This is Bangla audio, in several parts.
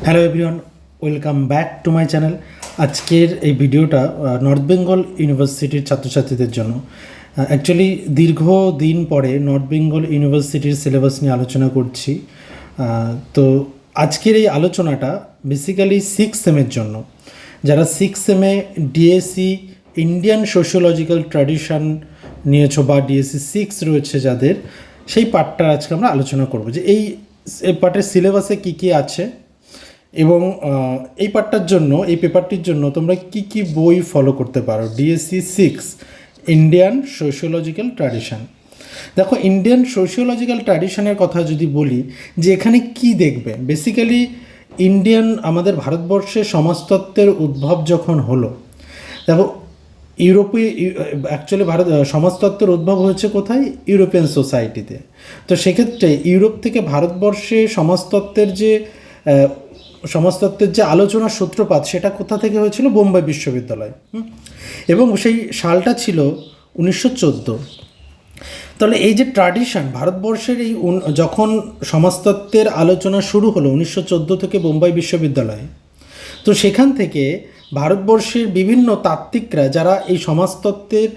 Hello everyone, welcome back to my channel. আজকের এই ভিডিওটা নর্থ বেঙ্গল ইউনিভার্সিটির ছাত্রছাত্রীদের জন্য। অ্যাকচুয়ালি দীর্ঘ দিন পরে নর্থ বেঙ্গল ইউনিভার্সিটির সিলেবাস নিয়ে আলোচনা করছি। তো আজকের এই আলোচনাটা বেসিক্যালি সিক্স সেমের জন্য, যারা সিক্স সেমে ডিএসসি ইন্ডিয়ান সোশিওলজিক্যাল ট্র্যাডিশন নিয়েছো বা ডিএসসি সিক্স রয়েছে যাদের, সেই পার্টটা আজকে আমরা আলোচনা করব যে এই পার্টের সিলেবাসে কী কী আছে এবং এই পার্টটার জন্য, এই পেপারটির জন্য তোমরা কি কি বই ফলো করতে পারো। DSC six Indian sociological tradition. দেখো, ইন্ডিয়ান সোশিওলজিক্যাল ট্র্যাডিশনের কথা যদি বলি, যে এখানে কি দেখবে, বেসিক্যালি ইন্ডিয়ান, আমাদের ভারতবর্ষে সমাজতত্ত্বের উদ্ভব যখন হলো, দেখো ইউরোপীয়, অ্যাকচুয়ালি সমাজতত্ত্বের উদ্ভব হয়েছে কোথায়? ইউরোপিয়ান সোসাইটিতে। তো সেক্ষেত্রে ইউরোপ থেকে ভারতবর্ষে সমাজতত্ত্বের যে আলোচনার সূত্রপাত, সেটা কোথা থেকে হয়েছিল? বোম্বাই বিশ্ববিদ্যালয়। এবং সেই সালটা ছিল 1914। তাহলে এই যে ট্র্যাডিশন, ভারতবর্ষের এই যখন সমাজতত্ত্বের আলোচনা শুরু হলো 1914 থেকে বোম্বাই বিশ্ববিদ্যালয়ে, তো সেখান থেকে ভারতবর্ষের বিভিন্ন তাত্ত্বিকরা যারা এই সমাজতত্ত্বের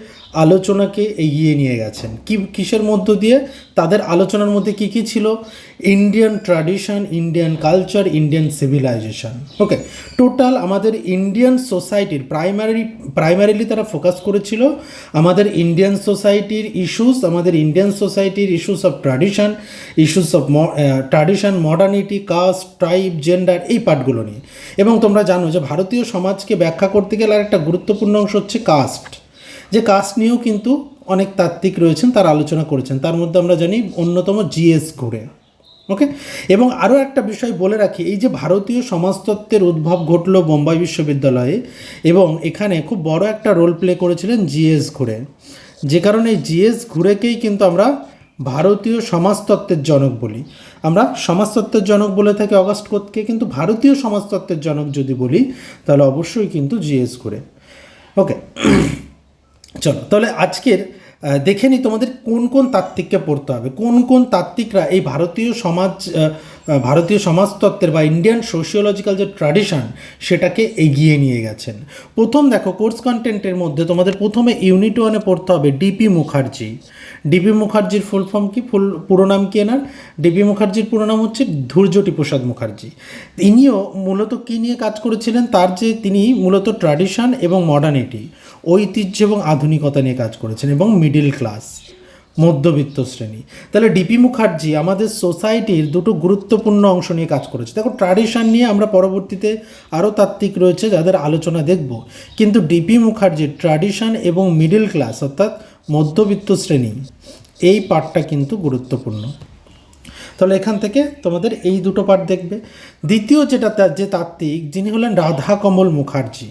আলোচনাকে এগিয়ে নিয়ে গেছেন, কিসের মধ্য দিয়ে? তাদের আলোচনার মধ্যে কী কী ছিল? Indian tradition, Indian culture, Indian civilisation. Okay, total আমাদের ইন্ডিয়ান সোসাইটির প্রাইমারিলি তারা ফোকাস করেছিল আমাদের ইন্ডিয়ান সোসাইটির ইস্যুস, আমাদের ইন্ডিয়ান সোসাইটির issues of tradition, issues of tradition, modernity, caste, tribe, gender, এই পার্টগুলো নিয়ে। এবং তোমরা জানো যে ভারতীয় সমাজকে ব্যাখ্যা করতে গেলে আর একটা গুরুত্বপূর্ণ অংশ হচ্ছে কাস্ট, যে কাস্ট নিয়েও কিন্তু অনেক তাত্ত্বিক রয়েছেন, তারা আলোচনা করেছেন। তার মধ্যে আমরা জানি অন্যতম জিএস ঘুরে। ওকে, এবং আরও একটা বিষয় বলে রাখি, এই যে ভারতীয় সমাজতত্ত্বের উদ্ভব ঘটলো বোম্বাই বিশ্ববিদ্যালয়ে, এবং এখানে খুব বড় একটা রোল প্লে করেছিলেন জিএস ঘুরে, যে কারণে জিএস ঘুরেকেই কিন্তু আমরা ভারতীয় সমাজতত্ত্বের জনক বলি। আমরা সমাজতত্ত্বের জনক বলে থাকি অগাস্ট কোতকে, কিন্তু ভারতীয় সমাজতত্ত্বের জনক যদি বলি তাহলে অবশ্যই কিন্তু জিএস ঘুরে। ওকে, চলো তাহলে আজকের দেখে নিই তোমাদের কোন কোন তাত্ত্বিককে পড়তে হবে, কোন কোন তাত্ত্বিকরা এই ভারতীয় সমাজতত্ত্বের বা ইন্ডিয়ান সোশিওলজিক্যাল যে ট্র্যাডিশন সেটাকে এগিয়ে নিয়ে গেছেন। প্রথম দেখো, কোর্স কন্টেন্টের মধ্যে তোমাদের প্রথমে ইউনিট 1-এ পড়তে হবে ডিপি মুখার্জি। ডিপি মুখার্জির ফুল ফর্ম কি, পুরো নাম কি এনার? ডিপি মুখার্জির পুরো নাম হচ্ছে ধৈর্যটি প্রসাদ মুখার্জি। ইনিও মূলত কী নিয়ে কাজ করেছিলেন? তিনি মূলত ট্র্যাডিশন এবং মডার্নিটি, ঐতিহ্য এবং আধুনিকতা নিয়ে কাজ করেছেন, এবং মিডিল ক্লাস, মধ্যবিত্ত শ্রেণী। তাহলে ডিপি মুখার্জি আমাদের সোসাইটির দুটো গুরুত্বপূর্ণ অংশ নিয়ে কাজ করেছে। দেখো, ট্র্যাডিশন নিয়ে আমরা পরবর্তীতে আরও তাত্ত্বিক রয়েছে যাদের আলোচনা দেখব, কিন্তু ডিপি মুখার্জির ট্র্যাডিশন এবং মিডিল ক্লাস অর্থাৎ মধ্যবিত্ত শ্রেণী, এই পার্টটা কিন্তু গুরুত্বপূর্ণ। তাহলে এখান থেকে তোমাদের এই দুটো পার্ট দেখবে। দ্বিতীয় যে তাত্ত্বিক, যিনি হলেন রাধাকমল মুখার্জি।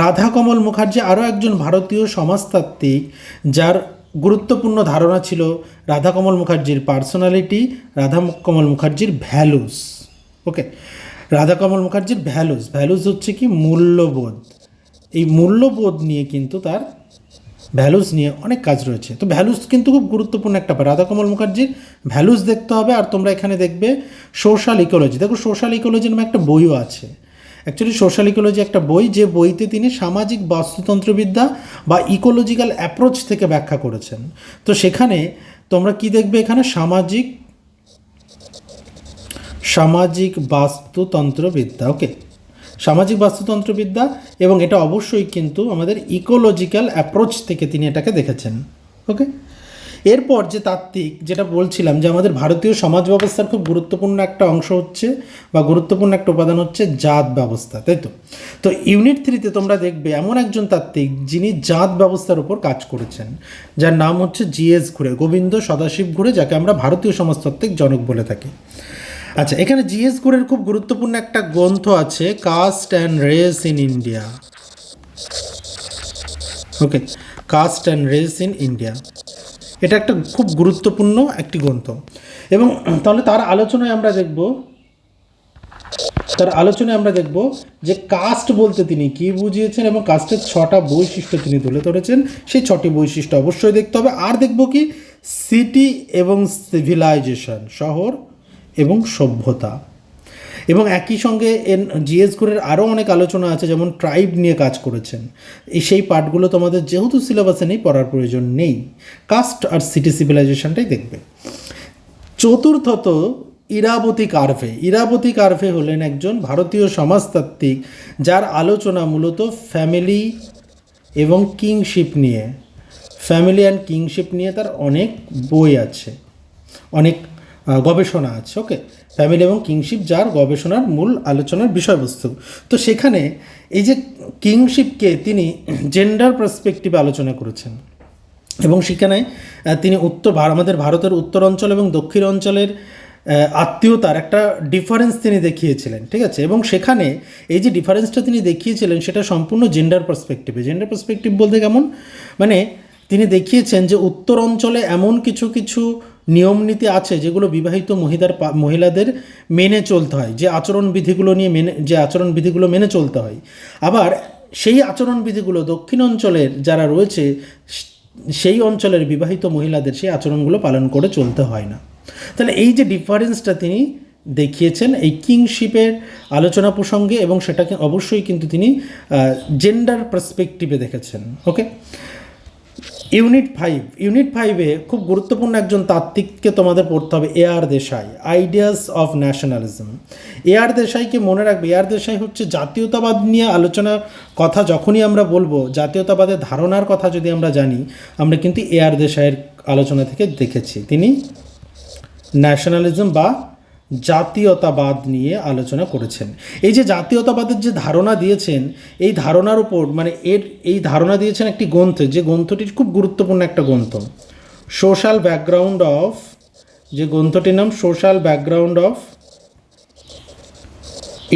রাধাকমল মুখার্জি আরও একজন ভারতীয় সমাজতাত্ত্বিক, যার গুরুত্বপূর্ণ ধারণা ছিল রাধাকমল মুখার্জির পার্সোনালিটি, রাধাকমল মুখার্জির ভ্যালুস। ওকে, রাধাকমল মুখার্জির ভ্যালুস হচ্ছে কি? মূল্যবোধ। এই মূল্যবোধ নিয়ে কিন্তু তার, ভ্যালুস নিয়ে অনেক কাজ রয়েছে। তো ভ্যালুস কিন্তু খুব গুরুত্বপূর্ণ একটা ব্যাপার। রাধাকমল মুখার্জির ভ্যালুস দেখতে হবে। আর তোমরা এখানে দেখবে সোশ্যাল ইকোলজি। দেখো, সোশ্যাল ইকোলজি নামে একটা বইও আছে। অ্যাকচুয়ালি সোশ্যাল ইকোলজি একটা বই, যে বইতে তিনি সামাজিক বাস্তুতন্ত্রবিদ্যা বা ইকোলজিক্যাল অ্যাপ্রোচ থেকে ব্যাখ্যা করেছেন। তো সেখানে তোমরা কি দেখবে? এখানে সামাজিক বাস্তুতন্ত্রবিদ্যা। ওকে, সামাজিক বাস্তুতন্ত্রবিদ্যা, এবং এটা অবশ্যই কিন্তু আমাদের ইকোলজিক্যাল অ্যাপ্রোচ থেকে তিনি এটাকে দেখেছেন। ওকে, এরপর যে তাত্ত্বিক, যেটা বলছিলাম যে আমাদের ভারতীয় সমাজ ব্যবস্থার খুব গুরুত্বপূর্ণ একটা অংশ হচ্ছে বা গুরুত্বপূর্ণ একটা উপাদান হচ্ছে জাত ব্যবস্থা, তাই তো? তো ইউনিট 3-তে তোমরা দেখবে এমন একজন তাত্ত্বিক যিনি জাত ব্যবস্থার উপর কাজ করেছেন, যার নাম হচ্ছে জিএস ঘুরে, গোবিন্দ সদাশিব ঘুরে, যাকে আমরা ভারতীয় সমাজতত্ত্বিক জনক বলে থাকি। আচ্ছা, এখানে জিএস ঘুরের খুব গুরুত্বপূর্ণ একটা গ্রন্থ আছে, caste and race in India. Okay, caste and race in India, এটা একটা খুব গুরুত্বপূর্ণ একটি গ্রন্থ। এবং তাহলে তার আলোচনায় আমরা দেখব যে কাস্ট বলতে তিনি কি বুঝিয়েছেন, এবং কাস্টের 6টা বৈশিষ্ট্য তিনি তুলে ধরেছেন। সেই 6টি বৈশিষ্ট্য অবশ্যই দেখতে হবে। আর দেখব কি? সিটি এবং সিভিলাইজেশন, শহর এবং সভ্যতা। এবং একই সঙ্গে জিএস গুরের আরও অনেক আলোচনা আছে, যেমন ট্রাইব নিয়ে কাজ করেছেন। সেই পার্টগুলো তোমাদের যেহেতু সিলেবাসে নেই, পড়ার প্রয়োজন নেই, কাস্ট আর সিটি সিভিলাইজেশনটাই দেখবে। চতুর্থত ইরাবতী কার্ভে। ইরাবতী কার্ভে হলেন একজন ভারতীয় সমাজতাত্ত্বিক, যার আলোচনা মূলত ফ্যামিলি এবং কিংশিপ নিয়ে, ফ্যামিলি অ্যান্ড কিংশিপ নিয়ে তার অনেক বই আছে, অনেক গবেষণা আছে। ওকে, ফ্যামিলি এবং কিংশিপ যার গবেষণার মূল আলোচনার বিষয়বস্তু। তো সেখানে এই যে কিংশিপকে তিনি জেন্ডার পার্সপেক্টিভে আলোচনা করেছেন, এবং সেখানে তিনি আমাদের ভারতের উত্তর অঞ্চল এবং দক্ষিণ অঞ্চলের আত্মীয়তার একটা ডিফারেন্স তিনি দেখিয়েছিলেন, ঠিক আছে। এবং সেখানে এই যে ডিফারেন্সটা তিনি দেখিয়েছিলেন সেটা সম্পূর্ণ জেন্ডার পার্সপেক্টিভে। জেন্ডার পার্সপেক্টিভ বলতে কেমন, মানে তিনি দেখিয়েছেন যে উত্তর অঞ্চলে এমন কিছু কিছু নিয়মনীতি আছে যেগুলো বিবাহিত মহিলাদের মেনে চলতে হয়, যে আচরণবিধিগুলো মেনে চলতে হয়। আবার সেই আচরণবিধিগুলো দক্ষিণ অঞ্চলের যারা রয়েছে সেই অঞ্চলের বিবাহিত মহিলাদের সেই আচরণগুলো পালন করে চলতে হয় না। তাহলে এই যে ডিফারেন্সটা তিনি দেখিয়েছেন এই কিংশিপের আলোচনা প্রসঙ্গে, এবং সেটাকে অবশ্যই কিন্তু তিনি জেন্ডার পার্সপেক্টিভে দেখেছেন। ওকে, ইউনিট 5-এ খুব গুরুত্বপূর্ণ একজন তাত্ত্বিককে তোমাদের পড়তে হবে, AR Desai, ideas of nationalism. AR দেশাইকে মনে রাখবে। AR দেশাই হচ্ছে জাতীয়তাবাদ নিয়ে আলোচনার কথা যখনই আমরা বলবো, জাতীয়তাবাদের ধারণার কথা যদি আমরা জানি, আমরা কিন্তু AR দেশাইয়ের আলোচনা থেকে দেখেছি। তিনি ন্যাশনালিজম বা জাতীয়তাবাদ নিয়ে আলোচনা করেছেন। এই যে জাতীয়তাবাদের যে ধারণা দিয়েছেন, এই ধারণার উপর এই ধারণা দিয়েছেন একটি গ্রন্থে, যে গ্রন্থটির খুব গুরুত্বপূর্ণ একটা গ্রন্থ, সোশ্যাল ব্যাকগ্রাউন্ড অফ, যে গ্রন্থটির নাম social background of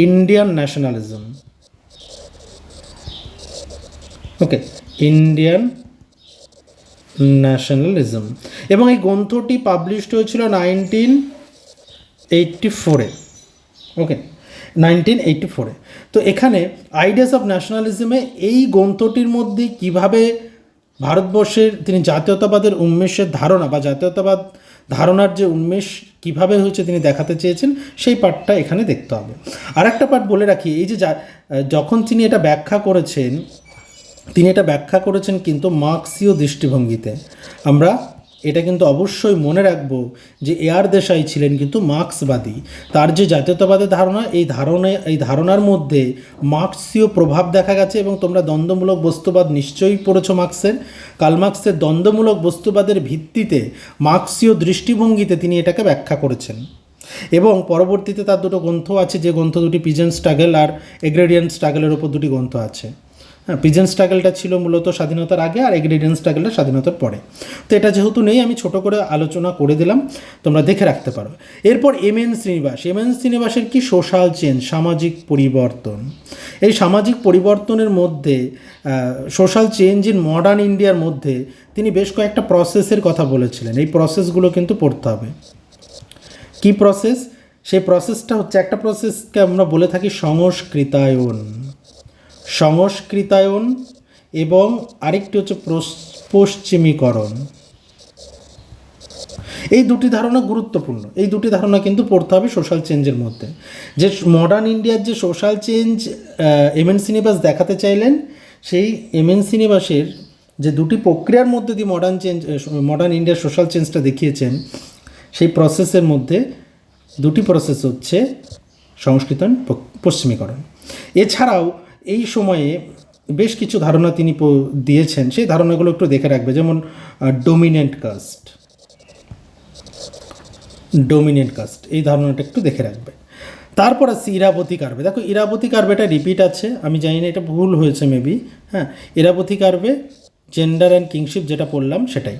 Indian nationalism. Okay, Indian nationalism. এবং এই গ্রন্থটি পাবলিশড হয়েছিল 1984-এ। ওকে, 1984-এ। তো এখানে আইডিয়াস অফ ন্যাশনালিজমে এই গ্রন্থটির মধ্যে কিভাবে ভারতবর্ষের তিনি জাতীয়তাবাদের উন্মেষের ধারণা বা জাতীয়তাবাদ ধারণার যে উন্মেষ কিভাবে হয়েছে তিনি দেখাতে চেয়েছেন, সেই পার্টটা এখানে দেখতে হবে। আর একটা পার্ট বলে রাখি, এই যে যখন তিনি এটা ব্যাখ্যা করেছেন কিন্তু মার্ক্সীয় দৃষ্টিভঙ্গিতে। আমরা এটা কিন্তু অবশ্যই মনে রাখব যে AR দেশাই ছিলেন কিন্তু মার্ক্সবাদী। তার যে জাতীয়তাবাদের ধারণা, এই ধারণার মধ্যে মার্ক্সীয় প্রভাব দেখা গেছে। এবং তোমরা দ্বন্দ্বমূলক বস্তুবাদ নিশ্চয়ই পড়েছো কার্ল মার্ক্সের দ্বন্দ্বমূলক বস্তুবাদের ভিত্তিতে মার্ক্সীয় দৃষ্টিভঙ্গিতে তিনি এটাকে ব্যাখ্যা করেছেন। এবং পরবর্তীতে তার দুটো গ্রন্থ আছে, যে গ্রন্থ দুটি পিজন স্ট্রাগল আর এগ্রেরিয়ান স্ট্রাগলের ওপর দুটি গ্রন্থ আছে। হ্যাঁ, পিজন স্ট্রাগলটা ছিল মূলত স্বাধীনতার আগে, আর এগ্রেরিয়ান স্ট্রাগলটা স্বাধীনতার পরে। তো এটা যেহেতু নেই, আমি ছোট করে আলোচনা করে দিলাম, তোমরা দেখে রাখতে পারো। এরপর MN শ্রীনিবাসের কি সোশ্যাল চেঞ্জ, সামাজিক পরিবর্তন। এই সামাজিক পরিবর্তনের মধ্যে সোশ্যাল চেঞ্জ ইন মডার্ন ইন্ডিয়ার মধ্যে তিনি বেশ কয়েকটা প্রসেসের কথা বলেছিলেন। এই প্রসেসগুলো কিন্তু পড়তে হবে। কি প্রসেস? সেই প্রসেসটা হচ্ছে, একটা প্রসেসকে আমরা বলে থাকি সংস্কৃতায়ন, এবং আরেকটি হচ্ছে পশ্চিমীকরণ। এই দুটি ধারণা গুরুত্বপূর্ণ। এই দুটি ধারণা কিন্তু পড়তে হবে সোশ্যাল চেঞ্জের মধ্যে। যে মডার্ন ইন্ডিয়ার যে সোশ্যাল চেঞ্জ MN শ্রীনিবাস দেখাতে চাইলেন, সেই MN শ্রীনিবাসের যে দুটি প্রক্রিয়ার মধ্যে দিয়ে মডার্ন ইন্ডিয়ার সোশ্যাল চেঞ্জটা দেখিয়েছেন, সেই প্রসেসের মধ্যে দুটি প্রসেস হচ্ছে সংস্কৃতায়ন, পশ্চিমীকরণ। এছাড়াও এই সময়ে বেশ কিছু ধারণা তিনি দিয়েছেন, সেই ধারণাগুলো একটু দেখে রাখবে। যেমন ডোমিনেন্ট কাস্ট, এই ধারণাটা একটু দেখে রাখবে। তারপর আছে ইরাবতী কার্ভে। দেখো, ইরাবতী কার্ভেটা রিপিট আছে, আমি জানি না এটা ভুল হয়েছে মেবি। হ্যাঁ, ইরাবতী কার্ভে জেন্ডার অ্যান্ড কিংশিপ যেটা পড়লাম সেটাই।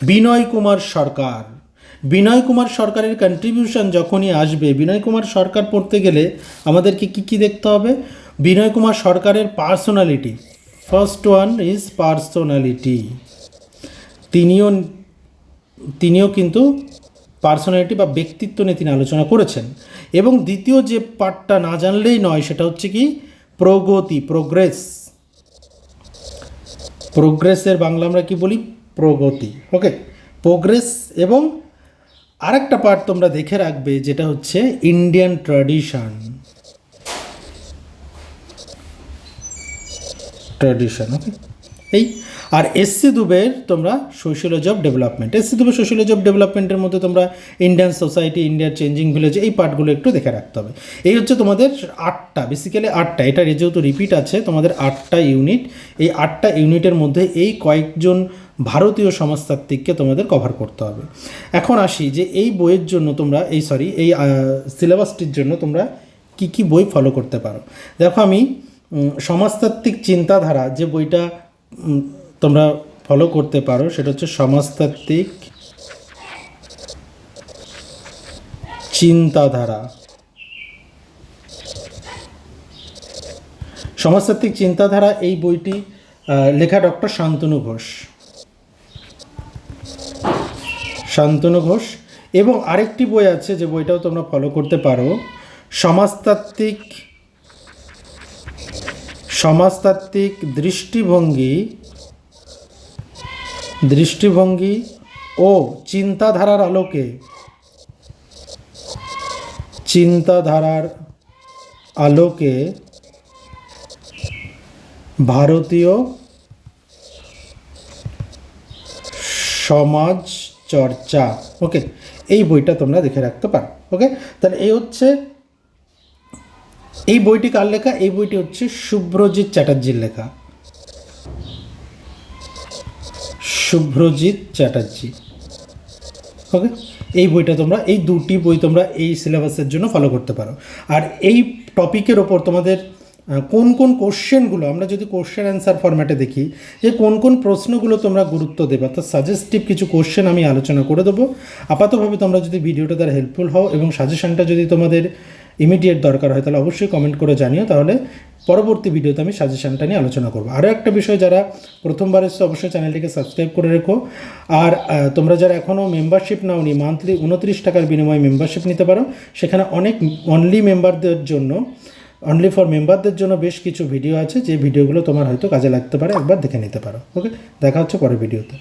বিনয় কুমার সরকারের কন্ট্রিবিউশন যখনই আসবে, বিনয় কুমার সরকার পড়তে গেলে আমাদেরকে কী দেখতে হবে? বিনয় কুমার সরকারের personality. First one is personality. তিনিও কিন্তু পার্সোনালিটি বা ব্যক্তিত্ব নিয়ে তিনি আলোচনা করেছেন। এবং দ্বিতীয় যে পার্টটা না জানলেই নয়, সেটা হচ্ছে কি প্রোগ্রেসের বাংলা আমরা কি বলি? প্রগতি। ওকে, প্রোগ্রেস। এবং আরেকটা পার্ট তোমরা দেখে রাখবে, যেটা হচ্ছে ইন্ডিয়ান ট্র্যাডিশন। ট্র্যাডিশন, ওকে। এই আর এসসি দুবের তোমরা সোশিয়োলজি অফ ডেভেলপমেন্ট, এসসি দুবের সোশিয়োলজি অফ ডেভেলপমেন্টের মধ্যে তোমরা ইন্ডিয়ান সোসাইটি, ইন্ডিয়ার চেঞ্জিং ভিলেজ, এই পার্টগুলো একটু দেখে রাখতে হবে। এই হচ্ছে তোমাদের 8টা, বেসিক্যালি 8টা, এটা যেহেতু রিপিট আছে তোমাদের 8টা ইউনিট, এই 8টা ইউনিটের মধ্যে এই কয়েকজন ভারতীয় সমাজতাত্ত্বিককে তোমাদের কভার করতে হবে। এখন আসি যে এই বইয়ের জন্য তোমরা এই সিলেবাসটির জন্য তোমরা কি কি বই ফলো করতে পারো। দেখো আমি সমাজতাত্ত্বিক চিন্তাধারা যে বইটা তোমরা ফলো করতে পারো সেটা হচ্ছে সমাজতাত্ত্বিক চিন্তাধারা। সমাজতাত্ত্বিক চিন্তাধারা এই বইটি লেখা ডক্টর শান্তনু ঘোষ। এবং আরেকটি বই আছে যে বইটাও তোমরা ফলো করতে পারো, সমাজতাত্ত্বিক দৃষ্টিভঙ্গি ও চিন্তাধারার আলোকে ভারতীয় সমাজ চর্চা, ওকে। এই বইটা তোমরা দেখে রাখতে পারো, ওকে। তাহলে এই হচ্ছে এই বইটি কার লেখা, এই বইটি হচ্ছে শুভ্রজিৎ চ্যাটার্জির লেখা, ওকে। এই বইটা তোমরা, এই দুটি বই তোমরা এই সিলেবাসের জন্য ফলো করতে পারো। আর এই টপিকের ওপর তোমাদের কোন কোন কোশ্চেনগুলো, আমরা যদি কোশ্চেন অ্যান্সার ফরম্যাটে দেখি যে কোন কোন প্রশ্নগুলো তোমরা গুরুত্ব দেবে, তো সাজেস্টিভ কিছু কোশ্চেন আমি আলোচনা করে দেবো। আপাতভাবে তোমরা যদি ভিডিওটা দ্বারা হেল্পফুল হও এবং সাজেশনটা যদি তোমাদের ইমিডিয়েট দরকার হয় তাহলে অবশ্যই কমেন্ট করে জানিও, তাহলে পরবর্তী ভিডিওতে আমি সাজেশনটা নিয়ে আলোচনা করবো। আরও একটা বিষয়, যারা প্রথমবার এসে অবশ্যই চ্যানেলটিকে সাবস্ক্রাইব করে রেখো। আর তোমরা যারা এখনও মেম্বারশিপ নাওনি, মান্থলি 29 টাকার বিনিময়ে মেম্বারশিপ নিতে পারো। সেখানে অনলি ফর মেম্বারদের জন্য বেশ কিছু ভিডিও আছে, যে ভিডিওগুলো তোমার হয়তো কাজে লাগতে পারে, একবার দেখে নিতে পারো, ওকে। দেখা হচ্ছে পরের ভিডিওতে।